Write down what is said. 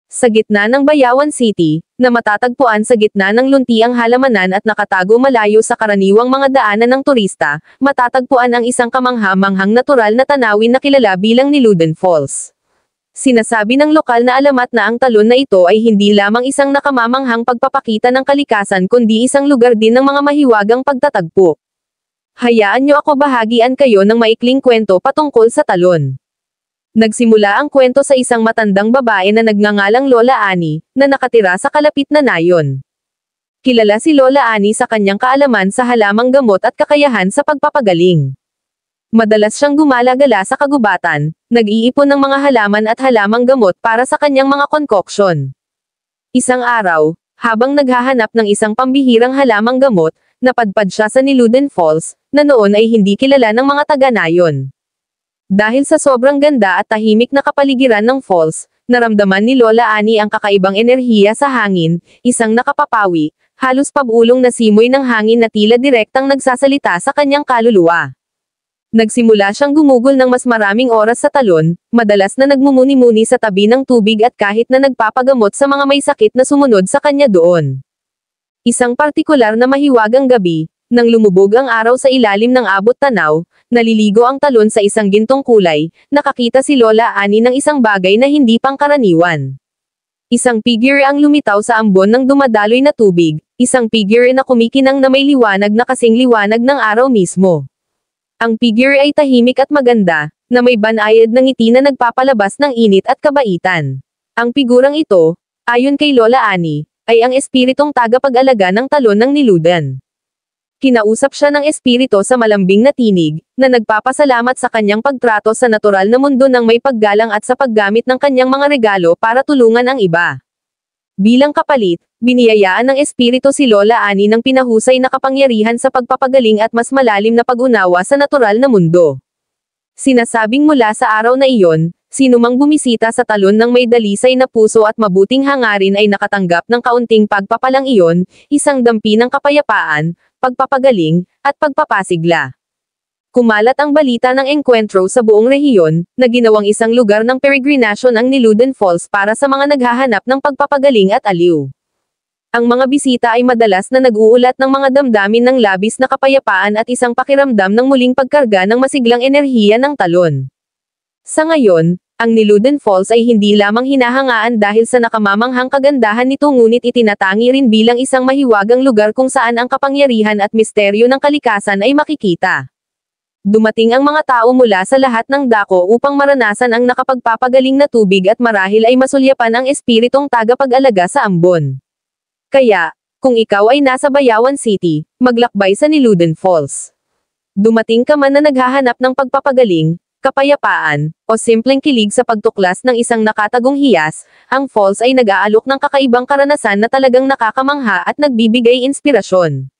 Sa gitna ng Bayawan City, na matatagpuan sa gitna ng luntiang halamanan at nakatago malayo sa karaniwang mga daanan ng turista, matatagpuan ang isang kamangha-manghang natural na tanawin na kilala bilang Niluden Falls. Sinasabi ng lokal na alamat na ang talon na ito ay hindi lamang isang nakamamanghang pagpapakita ng kalikasan kundi isang lugar din ng mga mahiwagang pagtatagpo. Hayaan niyo ako bahagian kayo ng maikling kwento patungkol sa talon. Nagsimula ang kwento sa isang matandang babae na nagngangalang Lola Annie, na nakatira sa kalapit na nayon. Kilala si Lola Annie sa kanyang kaalaman sa halamang gamot at kakayahan sa pagpapagaling. Madalas siyang gumala-gala sa kagubatan, nag-iipon ng mga halaman at halamang gamot para sa kanyang mga konkoksyon. Isang araw, habang naghahanap ng isang pambihirang halamang gamot, napadpad siya sa Niluden Falls, na noon ay hindi kilala ng mga taga-nayon. Dahil sa sobrang ganda at tahimik na kapaligiran ng falls, naramdaman ni Lola Annie ang kakaibang enerhiya sa hangin, isang nakapapawi, halos pabulong na simoy ng hangin na tila direktang nagsasalita sa kanyang kaluluwa. Nagsimula siyang gumugol ng mas maraming oras sa talon, madalas na nagmumuni-muni sa tabi ng tubig at kahit na nagpapagamot sa mga may sakit na sumunod sa kanya doon. Isang partikular na mahiwagang gabi, nang lumubog ang araw sa ilalim ng abot tanaw, naliligo ang talon sa isang gintong kulay, nakakita si Lola Annie ng isang bagay na hindi pangkaraniwan. Isang figure ang lumitaw sa ambon ng dumadaloy na tubig, isang figure na kumikinang na may liwanag na kasing liwanag ng araw mismo. Ang figure ay tahimik at maganda, na may banayad ng ngiti na nagpapalabas ng init at kabaitan. Ang figurang ito, ayon kay Lola Annie, ay ang espiritong tagapag-alaga ng talon ng Niluden. Kinausap siya ng espiritu sa malambing na tinig, na nagpapasalamat sa kanyang pagtrato sa natural na mundo ng may paggalang at sa paggamit ng kanyang mga regalo para tulungan ang iba. Bilang kapalit, biniyayaan ng espiritu si Lola Annie ng pinahusay na kapangyarihan sa pagpapagaling at mas malalim na pag-unawa sa natural na mundo. Sinasabing mula sa araw na iyon, sinumang bumisita sa talon ng may dalisay na puso at mabuting hangarin ay nakatanggap ng kaunting pagpapalang iyon, isang dampi ng kapayapaan, pagpapagaling, at pagpapasigla. Kumalat ang balita ng engkwentro sa buong rehiyon, na ginawang isang lugar ng peregrinasyon ang Niluden Falls para sa mga naghahanap ng pagpapagaling at aliw. Ang mga bisita ay madalas na nag-uulat ng mga damdamin ng labis na kapayapaan at isang pakiramdam ng muling pagkarga ng masiglang enerhiya ng talon. Sa ngayon, ang Niluden Falls ay hindi lamang hinahangaan dahil sa nakamamanghang kagandahan nito ngunit itinatangi rin bilang isang mahiwagang lugar kung saan ang kapangyarihan at misteryo ng kalikasan ay makikita. Dumating ang mga tao mula sa lahat ng dako upang maranasan ang nakapagpapagaling na tubig at marahil ay masulyapan ang espiritong tagapag-alaga sa ambon. Kaya, kung ikaw ay nasa Bayawan City, maglakbay sa Niluden Falls. Dumating ka man na naghahanap ng pagpapagaling, kapayapaan, o simpleng kilig sa pagtuklas ng isang nakatagong hiyas, ang falls ay nag-aalok ng kakaibang karanasan na talagang nakakamangha at nagbibigay inspirasyon.